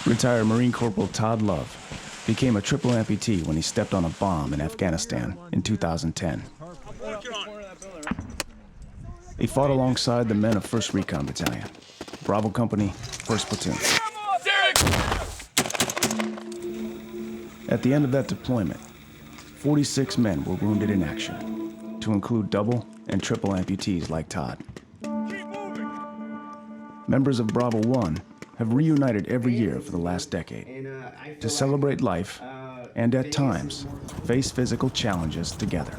Retired Marine Corporal Todd Love became a triple amputee when he stepped on a bomb in Afghanistan in 2010. He fought alongside the men of 1st Recon Battalion, Bravo Company, 1st Platoon. At the end of that deployment, 46 men were wounded in action, to include double and triple amputees like Todd. Members of Bravo 1 have reunited every year for the last decade to celebrate life and, at times, face physical challenges together.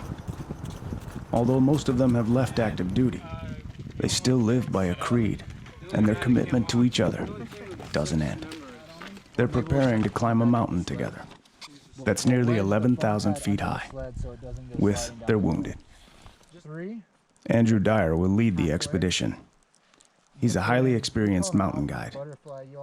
Although most of them have left active duty, they still live by a creed, and their commitment to each other doesn't end. They're preparing to climb a mountain together that's nearly 11,000 feet high, with their wounded. Andrew Dyer will lead the expedition. He's a highly experienced mountain guide,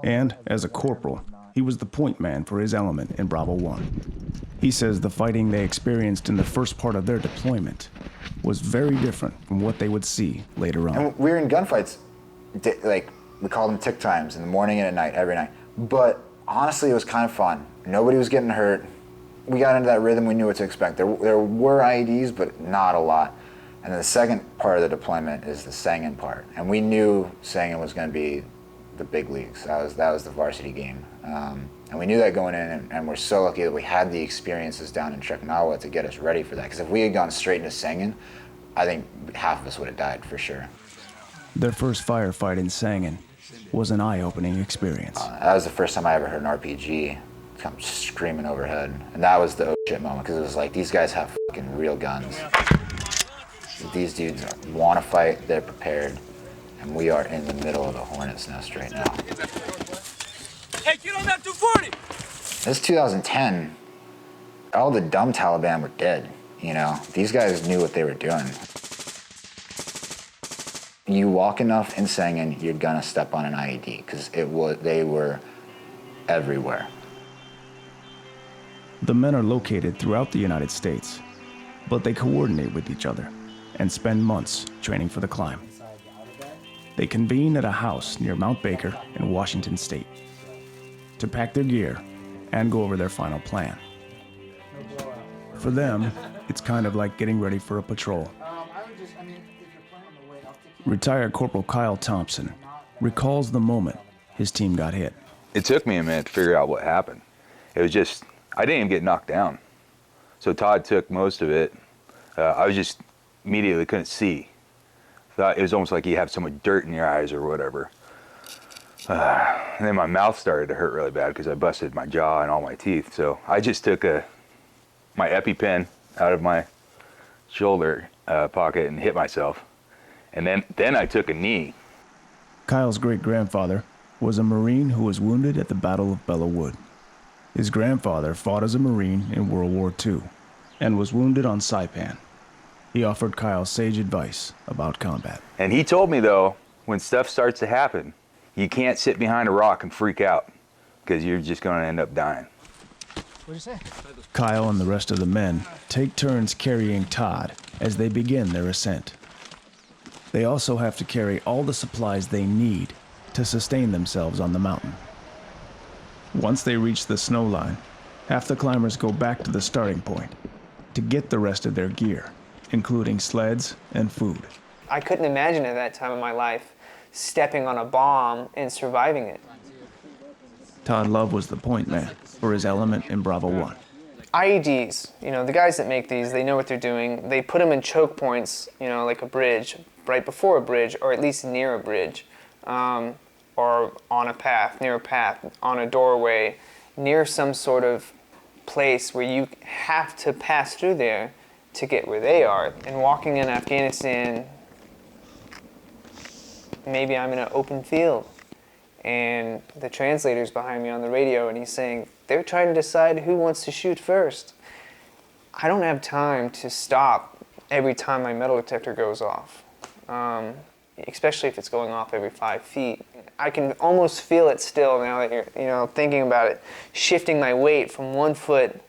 and as a corporal, he was the point man for his element in Bravo 1. He says the fighting they experienced in the first part of their deployment was very different from what they would see later on. And we were in gunfights, like we called them tick times, in the morning and at night, every night. But honestly, it was kind of fun. Nobody was getting hurt. We got into that rhythm, we knew what to expect. There were IEDs, but not a lot. And then the second part of the deployment is the Sangin part. And we knew Sangin was going to be the big leagues. That was the varsity game. And we knew that going in, and we're so lucky that we had the experiences down in Treknawa to get us ready for that. Because if we had gone straight into Sangin, I think half of us would have died for sure. Their first firefight in Sangin was an eye-opening experience. That was the first time I ever heard an RPG come screaming overhead. And that was the oh shit moment, because it was like, these guys have fucking real guns. These dudes want to fight, they're prepared, and we are in the middle of a hornet's nest right now. Hey, get on that 240! This is 2010. All the dumb Taliban were dead, you know? These guys knew what they were doing. You walk enough in Sangin, you're gonna step on an IED, because they were everywhere. The men are located throughout the United States, but they coordinate with each other and spend months training for the climb. They convene at a house near Mount Baker in Washington State to pack their gear and go over their final plan. For them, it's kind of like getting ready for a patrol. Retired Corporal Kyle Thompson recalls the moment his team got hit. It took me a minute to figure out what happened. It was just, I didn't even get knocked down. So Todd took most of it. I was just immediately couldn't see. Thought it was almost like you have so much dirt in your eyes or whatever. And then my mouth started to hurt really bad because I busted my jaw and all my teeth. So I just took my EpiPen out of my shoulder pocket and hit myself. And then I took a knee. Kyle's great-grandfather was a Marine who was wounded at the Battle of Belleau Wood. His grandfather fought as a Marine in World War II and was wounded on Saipan. He offered Kyle sage advice about combat. And he told me, though, when stuff starts to happen, you can't sit behind a rock and freak out because you're just going to end up dying. What'd you say? Kyle and the rest of the men take turns carrying Todd as they begin their ascent. They also have to carry all the supplies they need to sustain themselves on the mountain. Once they reach the snow line, half the climbers go back to the starting point to get the rest of their gear, including sleds and food. I couldn't imagine at that time in my life stepping on a bomb and surviving it. Todd Love was the point man for his element in Bravo 1. IEDs, you know, the guys that make these, they know what they're doing. They put them in choke points, you know, like a bridge, right before a bridge, or at least near a bridge, or on a path, near a path, on a doorway, near some sort of place where you have to pass through there to get where they are. And walking in Afghanistan, maybe I'm in an open field, and the translator's behind me on the radio, and he's saying, they're trying to decide who wants to shoot first. I don't have time to stop every time my metal detector goes off, especially if it's going off every 5 feet. I can almost feel it still now that you're, you know, thinking about it, shifting my weight from one foot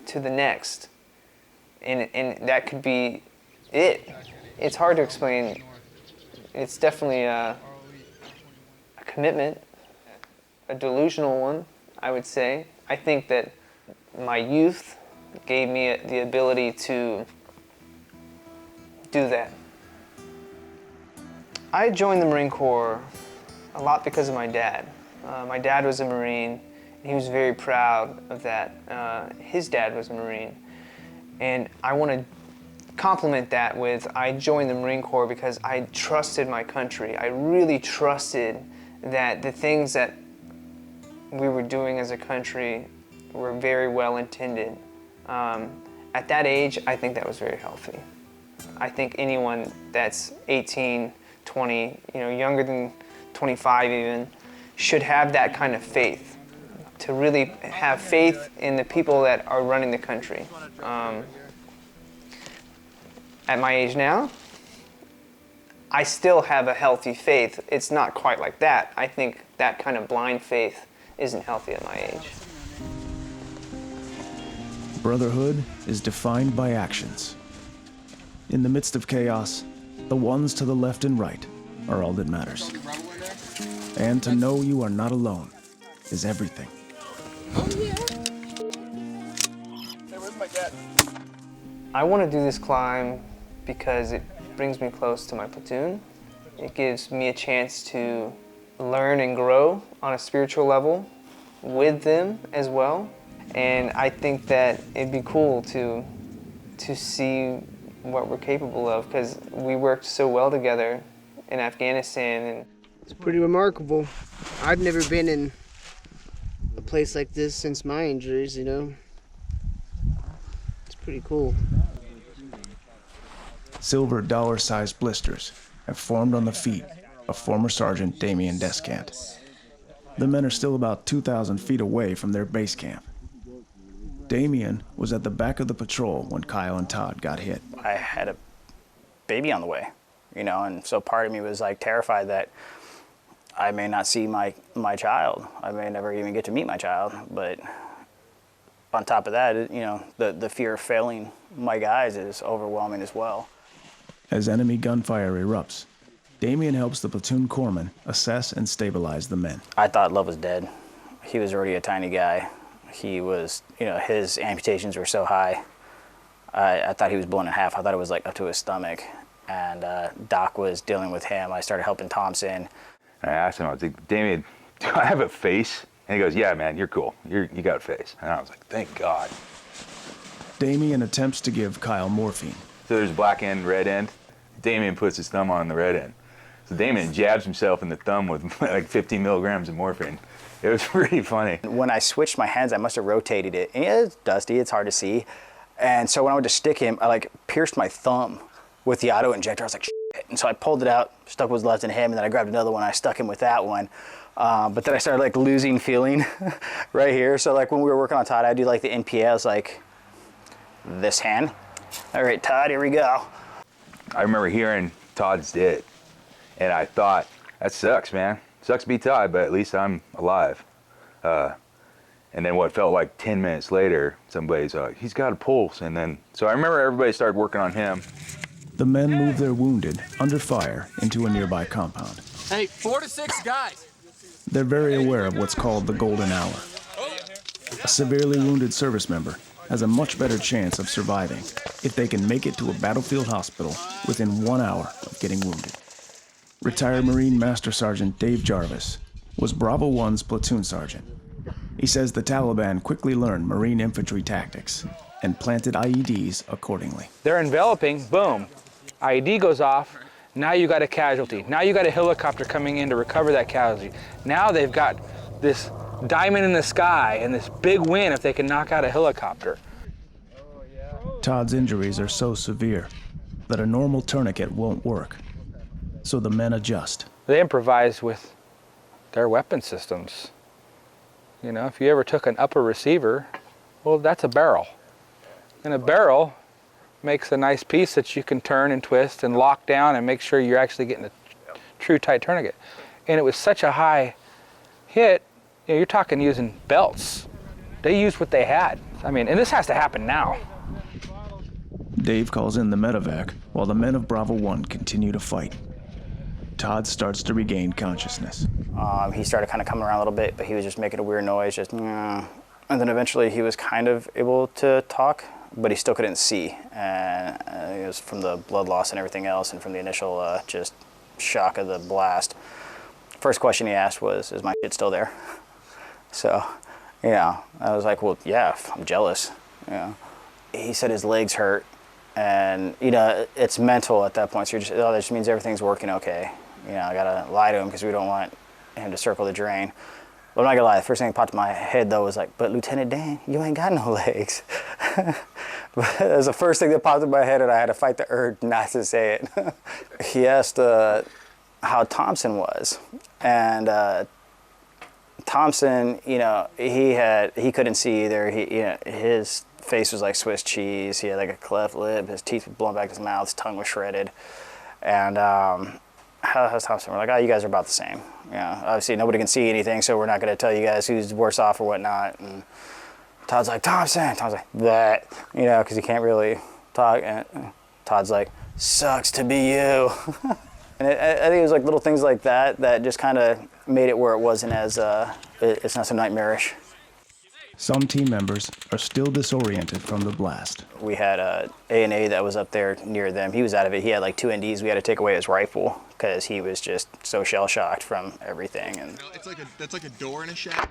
to the next, and that could be it. It's hard to explain It's definitely a commitment, a delusional one, I would say. I think that my youth gave me the ability to do that. I joined the Marine Corps a lot because of my dad. My dad was a Marine, and he was very proud of that. His dad was a Marine. And I want to complement that with, I joined the Marine Corps because I trusted my country. I really trusted that the things that we were doing as a country were very well intended. At that age, I think that was very healthy. I think anyone that's 18, 20, younger than 25 even, should have that kind of faith, to really have faith in the people that are running the country. At my age now, I still have a healthy faith. It's not quite like that. I think that kind of blind faith isn't healthy at my age. Brotherhood is defined by actions. In the midst of chaos, the ones to the left and right are all that matters. And to know you are not alone is everything. I want to do this climb because it brings me close to my platoon. It gives me a chance to learn and grow on a spiritual level with them as well. And I think that it'd be cool to see what we're capable of, because we worked so well together in Afghanistan. And it's pretty remarkable. I've never been in a place like this since my injuries, It's pretty cool. Silver dollar-sized blisters have formed on the feet of former Sergeant Damien Descant. The men are still about 2,000 feet away from their base camp. Damien was at the back of the patrol when Kyle and Todd got hit. I had a baby on the way, and so part of me was like terrified that I may not see my child. I may never even get to meet my child. But on top of that, the fear of failing my guys is overwhelming as well. As enemy gunfire erupts, Damien helps the platoon corpsman assess and stabilize the men. I thought Love was dead. He was already a tiny guy. He was, his amputations were so high. I thought he was blown in half. I thought it was like up to his stomach. And Doc was dealing with him. I started helping Thompson. And I asked him, I was like, Damien, do I have a face? And he goes, yeah, man, you're cool. You got a face. And I was like, thank God. Damien attempts to give Kyle morphine. So there's black end, red end. Damien puts his thumb on the red end. So Damien jabs himself in the thumb with like 15 milligrams of morphine. It was pretty funny. When I switched my hands, I must have rotated it. And it's dusty, it's hard to see. And so when I went to stick him, I pierced my thumb with the auto injector. I was like, shit. And so I pulled it out, stuck what was left in him, and then I grabbed another one, I stuck him with that one. But then I started losing feeling right here. So when we were working on Todd, I'd do the NPA, I was like, this hand. All right, Todd, here we go. I remember hearing Todd's dead. And I thought, that sucks, man. Sucks to be Todd, but at least I'm alive. And then what felt like 10 minutes later, somebody's like, he's got a pulse. And then, so I remember everybody started working on him. The men move their wounded under fire into a nearby compound. Hey, 4 to 6 guys. They're very aware of what's called the golden hour. A severely wounded service member has a much better chance of surviving if they can make it to a battlefield hospital within 1 hour of getting wounded. Retired Marine Master Sergeant Dave Jarvis was Bravo 1's platoon sergeant. He says the Taliban quickly learned Marine infantry tactics and planted IEDs accordingly. They're enveloping, boom, IED goes off, now you got a casualty. Now you got a helicopter coming in to recover that casualty. Now they've got this diamond in the sky and this big win if they can knock out a helicopter. Todd's injuries are so severe that a normal tourniquet won't work, so the men adjust. They improvise with their weapon systems. If you ever took an upper receiver, well, that's a barrel. And a barrel makes a nice piece that you can turn and twist and lock down and make sure you're actually getting a true tight tourniquet. And it was such a high hit, you're talking using belts. They used what they had. And this has to happen now. Dave calls in the Medevac while the men of Bravo 1 continue to fight. Todd starts to regain consciousness. He started kind of coming around a little bit, but he was just making a weird noise, just, "Nyah." And then eventually he was kind of able to talk, but he still couldn't see. And it was from the blood loss and everything else, and from the initial just shock of the blast. First question he asked was, "Is my shit still there?" So, you know, I was like, well, yeah, I'm jealous. You know. He said his legs hurt, and, you know, it's mental at that point. So you're just, oh, that just means everything's working okay. You know, I gotta lie to him because we don't want him to circle the drain. But I'm not gonna lie, the first thing that popped in my head though was like, but Lieutenant Dan, you ain't got no legs. But that was the first thing that popped in my head, and I had to fight the urge not to say it. He asked how Thompson was, and Thompson, you know, he couldn't see either. His face was like Swiss cheese. He had like a cleft lip. His teeth were blown back to his mouth. His tongue was shredded. And how's Thompson? We're like, oh, you guys are about the same. You know, obviously nobody can see anything, so we're not going to tell you guys who's worse off or whatnot. And Todd's like, Thompson. Todd's like, that, you know, because he can't really talk. And Todd's like, sucks to be you. And I think it was like little things like that that just kind of made it where it wasn't as, it's not so nightmarish. Some team members are still disoriented from the blast. We had a A&A that was up there near them. He was out of it. He had like 2 NDs. We had to take away his rifle because he was just so shell-shocked from everything. And that's like a door in a shack.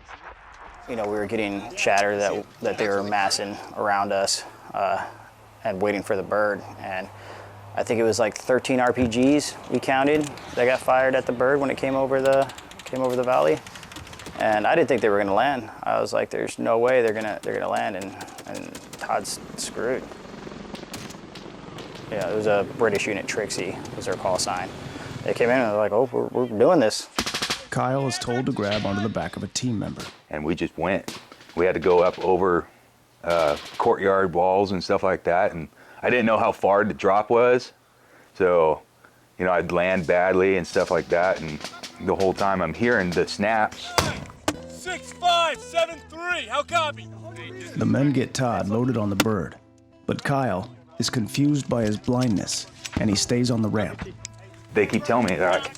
you know, we were getting chatter that they were massing around us and waiting for the bird. And I think it was like 13 RPGs we counted that got fired at the bird when it came over the valley. And I didn't think they were gonna land. I was like, there's no way they're gonna land, and Todd's screwed. Yeah, it was a British unit, Trixie was their call sign. They came in and they're like, oh, we're doing this. Kyle is told to grab onto the back of a team member. And we just went. We had to go up over courtyard walls and stuff like that, and I didn't know how far the drop was, so you know, I'd land badly and stuff like that, and the whole time I'm hearing the snaps. 6573, how copy? The men get Todd loaded on the bird, but Kyle is confused by his blindness, and he stays on the ramp. They keep telling me, they're like,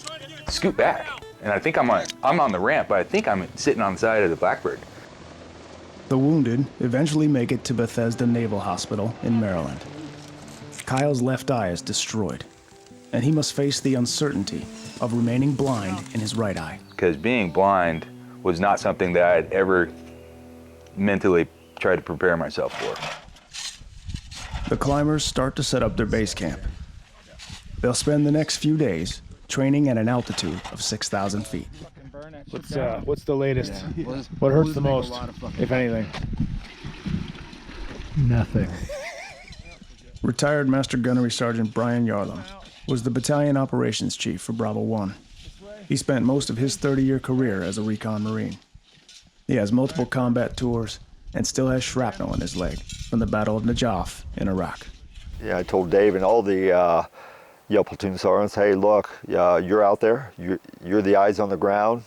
scoot back. And I think I'm on the ramp, but I think I'm sitting on the side of the Blackbird. The wounded eventually make it to Bethesda Naval Hospital in Maryland. Kyle's left eye is destroyed, and he must face the uncertainty of remaining blind in his right eye. Because being blind was not something that I'd ever mentally tried to prepare myself for. The climbers start to set up their base camp. They'll spend the next few days training at an altitude of 6,000 feet. What's the latest? What hurts the most, if anything? Nothing. Retired Master Gunnery Sergeant Brian Yarlam was the battalion operations chief for Bravo 1. He spent most of his 30-year career as a Recon Marine. He has multiple combat tours and still has shrapnel in his leg from the Battle of Najaf in Iraq. Yeah, I told Dave and all the Yelp platoon sergeants, hey, look, you're out there, you're the eyes on the ground.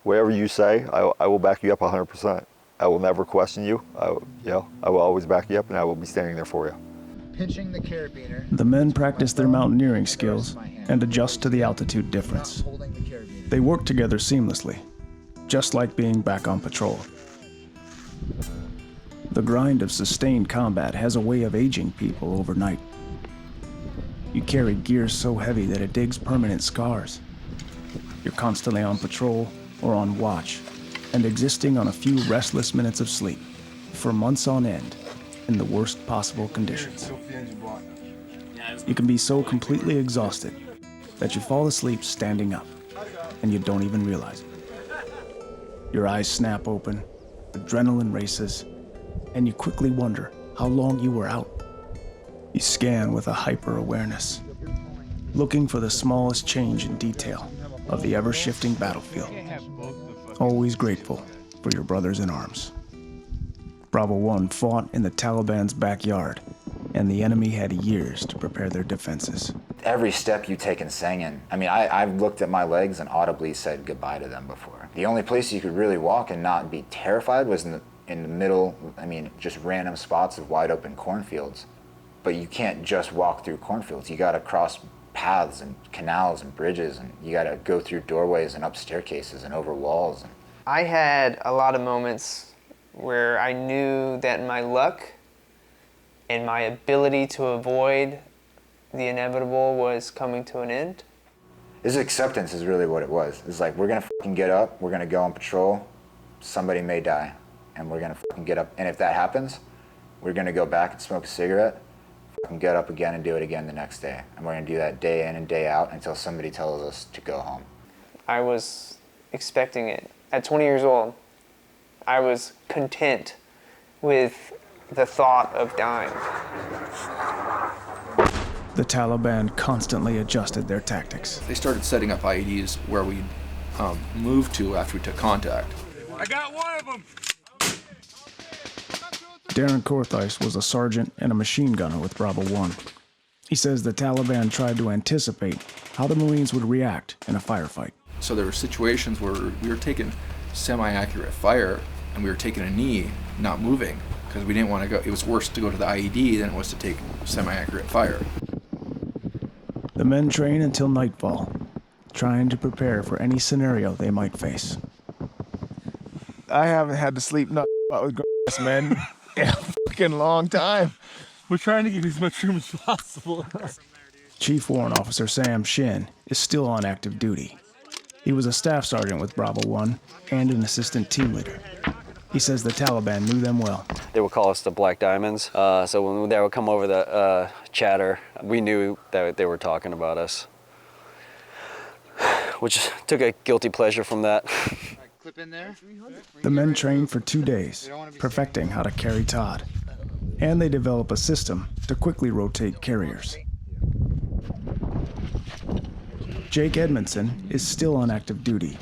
Whatever you say, I will back you up 100%. I will never question you. I will always back you up, and I will be standing there for you. Pinching the carabiner. The men practice their mountaineering skills and adjust to the altitude difference. They work together seamlessly, just like being back on patrol. The grind of sustained combat has a way of aging people overnight. You carry gear so heavy that it digs permanent scars. You're constantly on patrol or on watch, and existing on a few restless minutes of sleep for months on end in the worst possible conditions. You can be so completely exhausted that you fall asleep standing up, and you don't even realize it. Your eyes snap open, adrenaline races, and you quickly wonder how long you were out. You scan with a hyper-awareness, looking for the smallest change in detail of the ever-shifting battlefield. Always grateful for your brothers in arms. Bravo 1 fought in the Taliban's backyard, and the enemy had years to prepare their defenses. Every step you take in Sangin, I mean, I've looked at my legs and audibly said goodbye to them before. The only place you could really walk and not be terrified was in the middle, I mean, just random spots of wide open cornfields. But you can't just walk through cornfields. You gotta cross paths and canals and bridges, and you got to go through doorways and up staircases and over walls. I had a lot of moments where I knew that my luck and my ability to avoid the inevitable was coming to an end. This acceptance is really what it was. It's like, we're gonna fucking get up, we're gonna go on patrol, somebody may die, and we're gonna fucking get up. And if that happens, we're gonna go back and smoke a cigarette, fucking get up again and do it again the next day. And we're gonna do that day in and day out until somebody tells us to go home. I was expecting it. At 20 years old, I was content with the thought of dying. The Taliban constantly adjusted their tactics. They started setting up IEDs where we moved to after we took contact. I got one of them. Darren Corthice was a sergeant and a machine gunner with Bravo 1. He says the Taliban tried to anticipate how the Marines would react in a firefight. So there were situations where we were taking semi-accurate fire and we were taking a knee, not moving, because we didn't want to go. It was worse to go to the IED than it was to take semi-accurate fire. The men train until nightfall, trying to prepare for any scenario they might face. I haven't had to sleep with grass, man, in a fucking long time. We're trying to give you as much room as possible. Chief Warrant Officer Sam Shin is still on active duty. He was a staff sergeant with Bravo 1 and an assistant team leader. He says the Taliban knew them well. They would call us the Black Diamonds. So when they would come over the chatter, we knew that they were talking about us, which took a guilty pleasure from that. The men train for 2 days, perfecting how to carry Todd. And they develop a system to quickly rotate carriers. Jake Edmondson is still on active duty.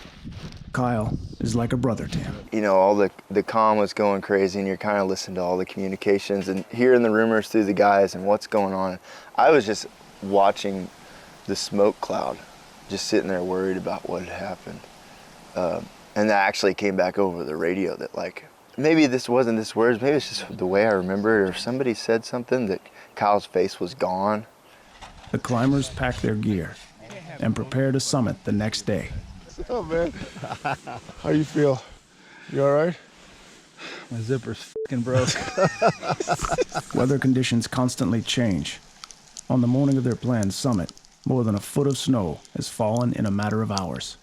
Kyle is like a brother to him. You know, all the comm was going crazy, and you're kind of listening to all the communications and hearing the rumors through the guys and what's going on. I was just watching the smoke cloud, just sitting there worried about what had happened. And that actually came back over the radio that, like, maybe this wasn't this words, maybe it's just the way I remember it, or somebody said something that Kyle's face was gone. The climbers pack their gear and prepare to summit the next day. Oh, man. How you feel? You all right? My zipper's fucking broke. Weather conditions constantly change. On the morning of their planned summit, more than a foot of snow has fallen in a matter of hours.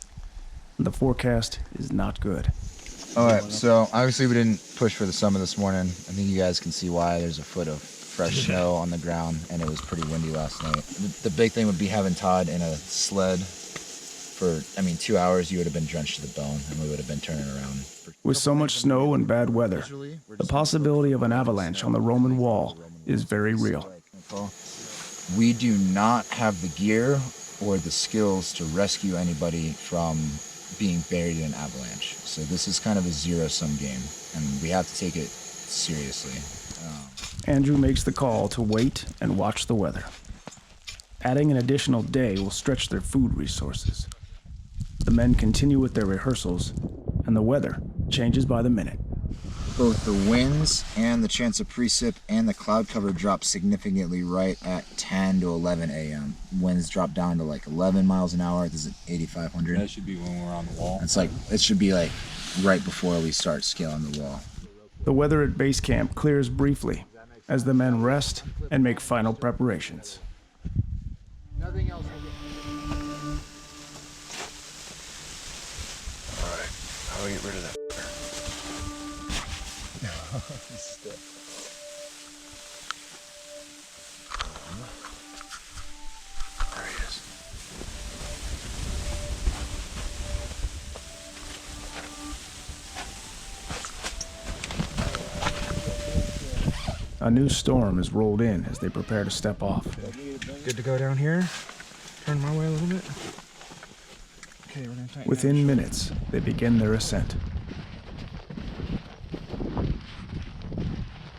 The forecast is not good. All right, so obviously we didn't push for the summit this morning. I think you guys can see why. There's a foot of fresh snow on the ground, and it was pretty windy last night. The big thing would be having Todd in a sled for, 2 hours. You would have been drenched to the bone, and we would have been turning around. With so much snow and bad weather, the possibility of an avalanche on the Roman wall is very real. We do not have the gear or the skills to rescue anybody from being buried in an avalanche. So this is kind of a zero-sum game, and we have to take it seriously. Andrew makes the call to wait and watch the weather. Adding an additional day will stretch their food resources. The men continue with their rehearsals, and the weather changes by the minute. Both the winds and the chance of precip and the cloud cover drop significantly right at 10 to 11 a.m. Winds drop down to like 11 miles an hour. This is 8,500. That should be when we're on the wall. It should be like right before we start scaling the wall. The weather at base camp clears briefly as the men rest and make final preparations. Nothing else. All right, how do we get rid of that? There he is. A new storm is rolled in as they prepare to step off. Good to go down here. Turn my way a little bit. Okay, we're gonna tighten Within minutes, they begin their ascent.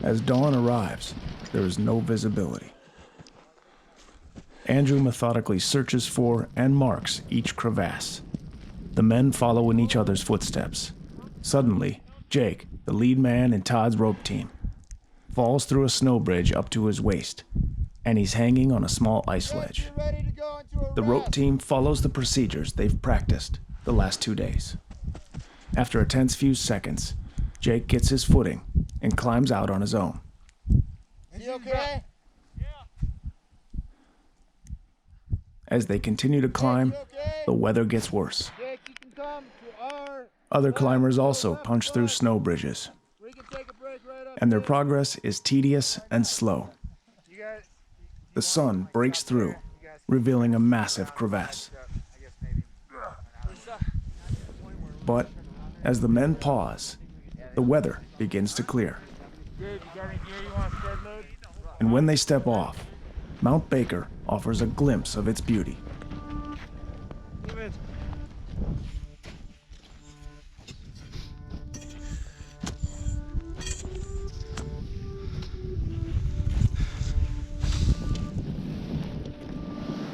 As dawn arrives, there is no visibility. Andrew methodically searches for and marks each crevasse. The men follow in each other's footsteps. Suddenly, Jake, the lead man in Todd's rope team, falls through a snow bridge up to his waist. and he's hanging on a small ice ledge. The rope team follows the procedures they've practiced the last 2 days. After a tense few seconds, Jake gets his footing and climbs out on his own. You okay? As they continue to climb, the weather gets worse. Other climbers also punch through snow bridges, and their progress is tedious and slow. The sun breaks through, revealing a massive crevasse. But as the men pause, the weather begins to clear. And when they step off, Mount Baker offers a glimpse of its beauty.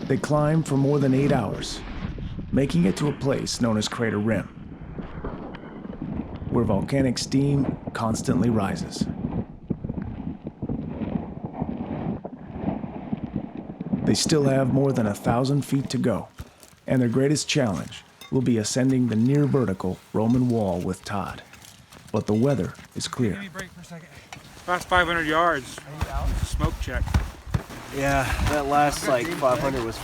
They climb for more than 8 hours, making it to a place known as Crater Rim, where volcanic steam constantly rises. They still have more than 1,000 feet to go, and their greatest challenge will be ascending the near-vertical Roman wall with Todd. But the weather is clear. Give me a break for a second. Last 500 yards. It's a smoke check. Yeah, that last like 500 was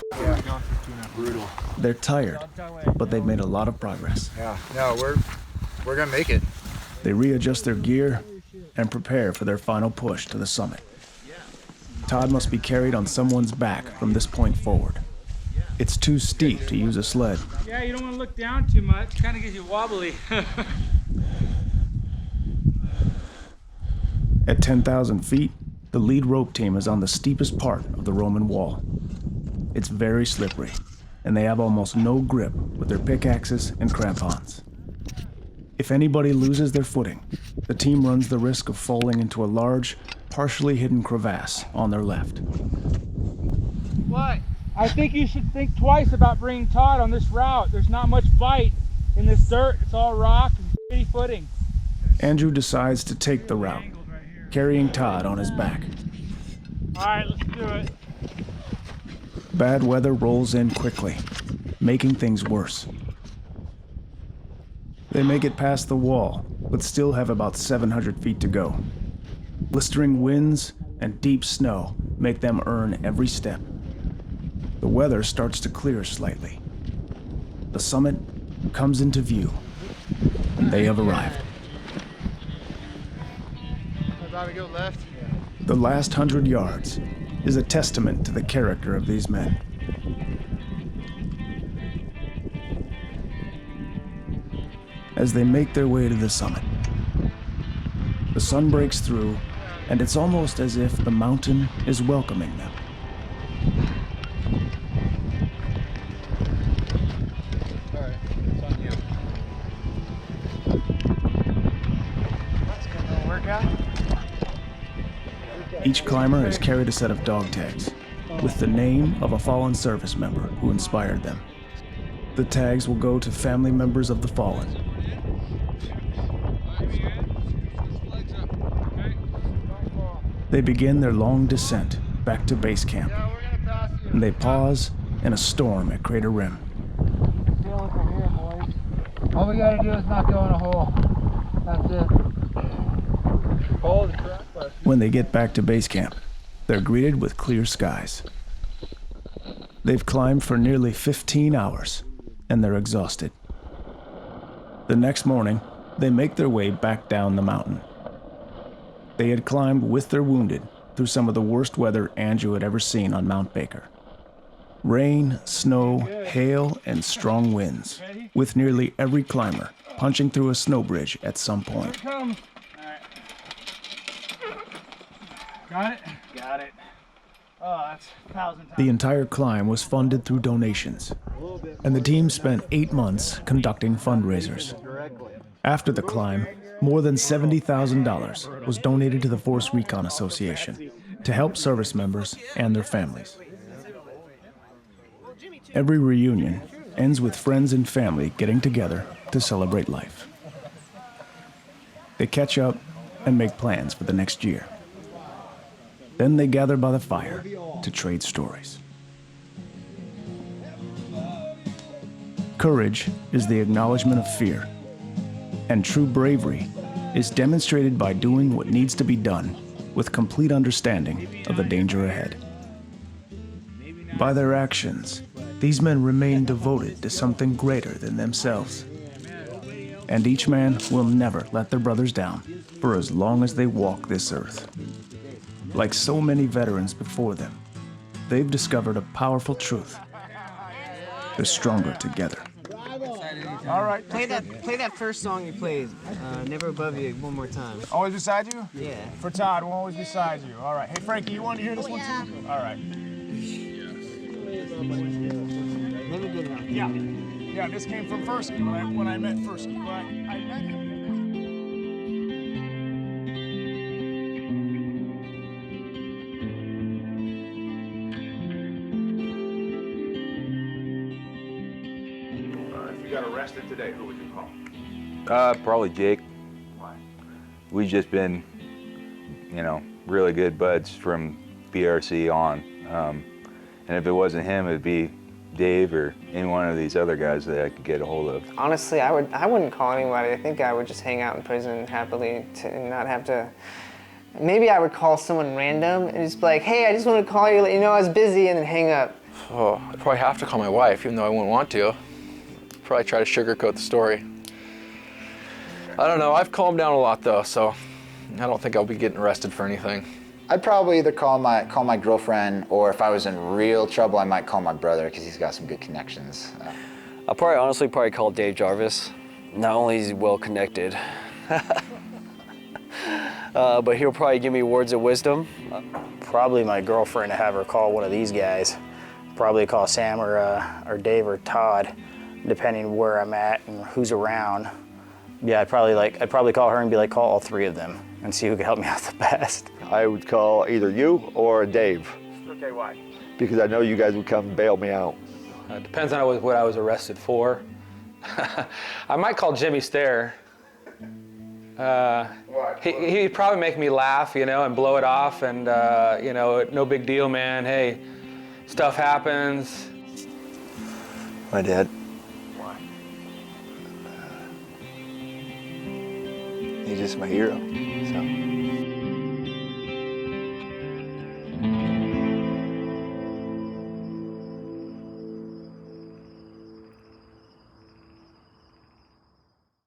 brutal. They're tired, but they've made a lot of progress. Yeah, no, we're gonna make it. They readjust their gear and prepare for their final push to the summit. Todd must be carried on someone's back from this point forward. It's too steep to use a sled. Yeah, you don't want to look down too much. Kind of gets you wobbly. At 10,000 feet, the lead rope team is on the steepest part of the Roman wall. It's very slippery, and they have almost no grip with their pickaxes and crampons. If anybody loses their footing, the team runs the risk of falling into a large, partially hidden crevasse on their left. What? I think you should think twice about bringing Todd on this route. There's not much bite in this dirt. It's all rock and shitty footing. Andrew decides to take the route, carrying Todd on his back. All right, let's do it. Bad weather rolls in quickly, making things worse. They make it past the wall, but still have about 700 feet to go. Blistering winds and deep snow make them earn every step. The weather starts to clear slightly. The summit comes into view, and they have arrived. About to go left. The last 100 yards is a testament to the character of these men. As they make their way to the summit, the sun breaks through, and it's almost as if the mountain is welcoming them. All right, it's on you. That's a good little workout. Each climber has carried a set of dog tags with the name of a fallen service member who inspired them. The tags will go to family members of the fallen. They begin their long descent back to base camp, and they pause in a storm at Crater Rim. All we gotta do is not go in a hole. That's it. When they get back to base camp, they're greeted with clear skies. They've climbed for nearly 15 hours, and they're exhausted. The next morning, they make their way back down the mountain. They had climbed with their wounded through some of the worst weather Andrew had ever seen on Mount Baker. Rain, snow, hail, and strong winds, with nearly every climber punching through a snow bridge at some point. Here it comes. All right. Got it? Got it. Oh, that's 1,000 times. The entire climb was funded through donations, and the team spent 8 months conducting fundraisers. After the climb, more than $70,000 was donated to the Force Recon Association to help service members and their families. Every reunion ends with friends and family getting together to celebrate life. They catch up and make plans for the next year. Then they gather by the fire to trade stories. Courage is the acknowledgement of fear, and true bravery is demonstrated by doing what needs to be done with complete understanding of the danger ahead. By their actions, these men remain devoted to something greater than themselves. And each man will never let their brothers down for as long as they walk this earth. Like so many veterans before them, they've discovered a powerful truth. They're stronger together. All right. Play that first song you played, Never Above You, one more time. Always beside you? Yeah. For Todd, we're always beside you. All right. Hey, Frankie, you want to hear this one too? All right. Never get it on. Yeah. Yeah, this came from Fursky when I met Fursky. When I met him. If you got arrested today, who would you call? Probably Jake. Why? We've just been, you know, really good buds from BRC on. And if it wasn't him, it'd be Dave or any one of these other guys that I could get a hold of. Honestly, I wouldn't call anybody. I think I would just hang out in prison happily and not have to. Maybe I would call someone random and just be like, hey, I just want to call you, let you know I was busy, and then hang up. Oh, I'd probably have to call my wife, even though I wouldn't want to. Probably try to sugarcoat the story. I don't know, I've calmed down a lot though, so I don't think I'll be getting arrested for anything. I'd probably either call my girlfriend, or if I was in real trouble, I might call my brother because he's got some good connections. I'll honestly call Dave Jarvis. Not only is he well connected, but he'll probably give me words of wisdom. Probably my girlfriend to have her call one of these guys. Probably call Sam or Dave or Todd, depending where I'm at and who's around. Yeah, I'd probably call her and be like, call all three of them and see who could help me out the best. I would call either you or Dave. Okay, why? Because I know you guys would come bail me out. It depends on what I was arrested for. I might call Jimmy Stair. He'd probably make me laugh, you know, and blow it off, and you know, no big deal, man. Hey, stuff happens. My dad. Why? He's just my hero. So.